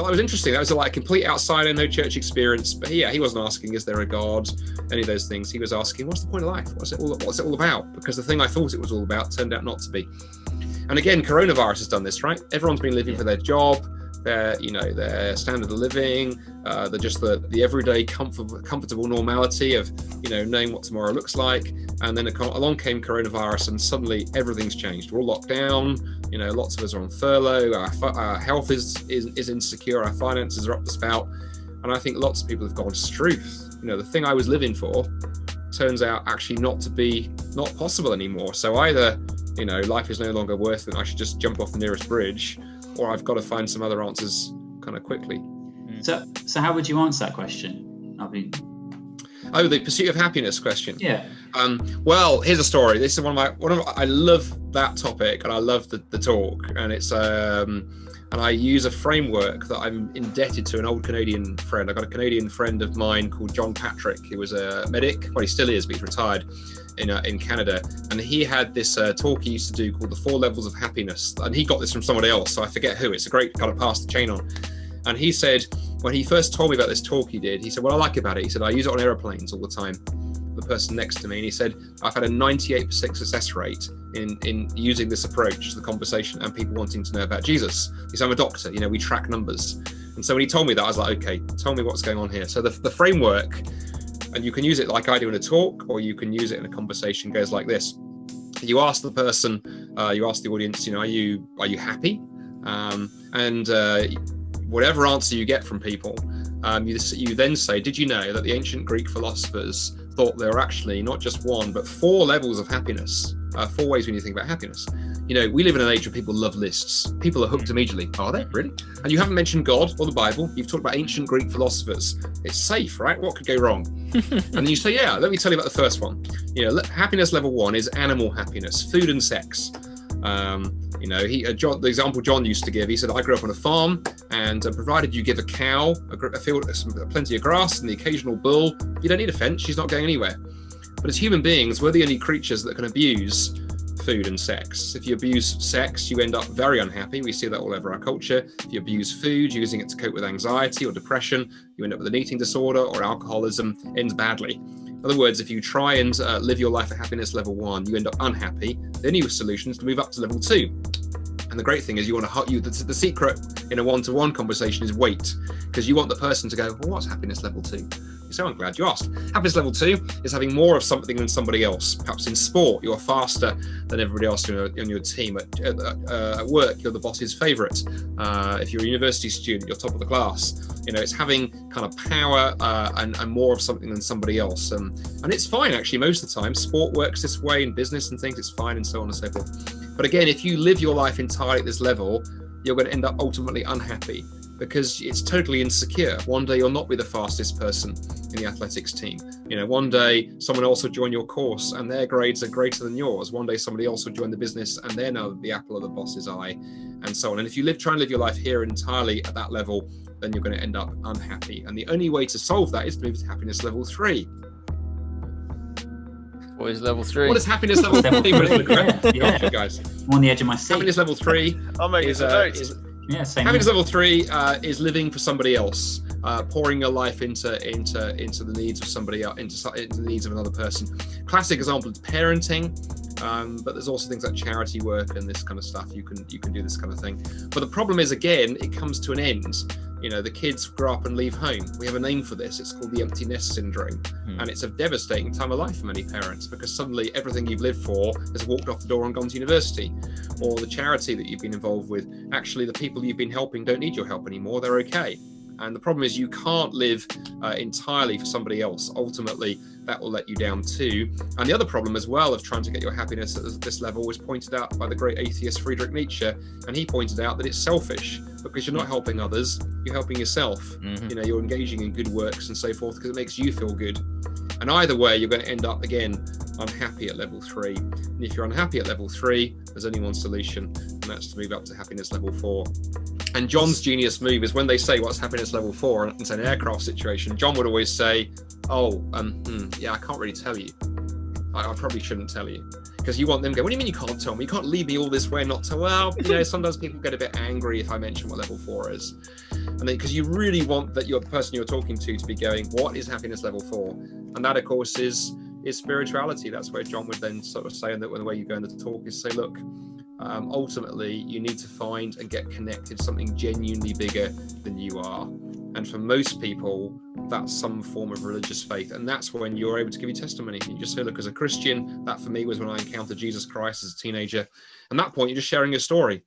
thought that was interesting. That was like a complete outsider, no church experience. But yeah, he wasn't asking, is there a God? Any of those things. He was asking, what's the point of life? What's it all about? Because the thing I thought it was all about turned out not to be. And again, coronavirus has done this, right? Everyone's been living for their job, their standard of living, the everyday comfortable normality of, knowing what tomorrow looks like. And then along came coronavirus, and suddenly everything's changed. We're all locked down. Lots of us are on furlough. Our health is insecure. Our finances are up the spout. And I think lots of people have gone, struth. The thing I was living for turns out actually not possible anymore. So either, life is no longer worth it, I should just jump off the nearest bridge, or I've got to find some other answers kind of quickly. So how would you answer that question? The pursuit of happiness question. Yeah. Well, here's a story. This is I love that topic, and I love the talk, and it's and I use a framework that I'm indebted to an old Canadian friend. I got a Canadian friend of mine called John Patrick. He was a medic. Well, he still is, but he's retired in Canada. And he had this talk he used to do called the 4 Levels of Happiness. And he got this from somebody else, so I forget who. It's a great kind of pass the chain on. And he said, when he first told me about this talk he did, he said, what I like about it, he said, I use it on airplanes all the time. The person next to me, and he said, I've had a 98% success rate in using this approach to the conversation and people wanting to know about Jesus. He said, I'm a doctor, we track numbers. And so when he told me that, I was like, okay, tell me what's going on here. So the framework, and you can use it like I do in a talk, or you can use it in a conversation, goes like this. You ask the person, you ask the audience, are you happy? And whatever answer you get from people, you then say, did you know that the ancient Greek philosophers thought there were actually not just 1, but 4 levels of happiness, 4 ways when you think about happiness. We live in an age where people love lists. People are hooked immediately. Are they? Really? And you haven't mentioned God or the Bible. You've talked about ancient Greek philosophers. It's safe, right? What could go wrong? And then you say, yeah, let me tell you about the first one. Happiness level 1 is animal happiness, food and sex. The example John used to give, he said, I grew up on a farm, and provided you give a cow a field, plenty of grass and the occasional bull, you don't need a fence, she's not going anywhere. But as human beings, we're the only creatures that can abuse food and sex. If you abuse sex, you end up very unhappy. We see that all over our culture. If you abuse food, using it to cope with anxiety or depression, you end up with an eating disorder, or alcoholism ends badly. In other words, if you try and live your life at happiness level 1, you end up unhappy. The only solution is to move up to level 2. And the great thing is the secret in a one-to-one conversation is wait, because you want the person to go, well, what's happiness level 2? So I'm glad you asked. Happiness level 2 is having more of something than somebody else. Perhaps in sport, you're faster than everybody else on your team. At work, you're the boss's favorite. If you're a university student, you're top of the class. It's having kind of power and more of something than somebody else. And it's fine, actually, most of the time. Sport works this way, in business and things, it's fine, and so on and so forth. But again, if you live your life entirely at this level, you're going to end up ultimately unhappy, because it's totally insecure. One day you'll not be the fastest person in the athletics team. One day someone else will join your course and their grades are greater than yours. One day somebody else will join the business and they're now the apple of the boss's eye, and so on. And if you try and live your life here entirely at that level, then you're going to end up unhappy. And the only way to solve that is to move to happiness level 3. What is level 3? What is happiness level 3? Yeah. Guys. I'm on the edge of my seat. Happiness level 3 happiness level 3 is living for somebody else, pouring your life into the needs of somebody else, into the needs of another person. Classic example is parenting, but there's also things like charity work and this kind of stuff. You can do this kind of thing. But the problem is, again, it comes to an end. The kids grow up and leave home. We have a name for this. It's called the empty nest syndrome. And it's a devastating time of life for many parents, because suddenly everything you've lived for has walked off the door and gone to university. Or the charity that you've been involved with, actually the people you've been helping don't need your help anymore. They're okay. And the problem is you can't live entirely for somebody else. Ultimately, that will let you down too. And the other problem as well of trying to get your happiness at this level was pointed out by the great atheist Friedrich Nietzsche. And he pointed out that it's selfish, because you're not helping others, you're helping yourself. Mm-hmm. You're engaging in good works and so forth, because it makes you feel good. And either way, you're going to end up, again, unhappy at level 3. And if you're unhappy at level 3, there's only one solution, and that's to move up to happiness level 4. And John's genius move is when they say what's happiness level 4, and it's an aircraft situation, John would always say, yeah, I can't really tell you. I probably shouldn't tell you, because you want them to go, what do you mean you can't tell me? You can't lead me all this way not to, well, sometimes people get a bit angry if I mention what level 4 is. And then, because you really want that your person you're talking to be going, what is happiness level 4? And that, of course, is spirituality. That's where John would then sort of say, and the way you go in the talk is say, look, ultimately, you need to find and get connected to something genuinely bigger than you are. And for most people, that's some form of religious faith. And that's when you're able to give your testimony. You just say, look, as a Christian, that for me was when I encountered Jesus Christ as a teenager. And at that point, you're just sharing your story.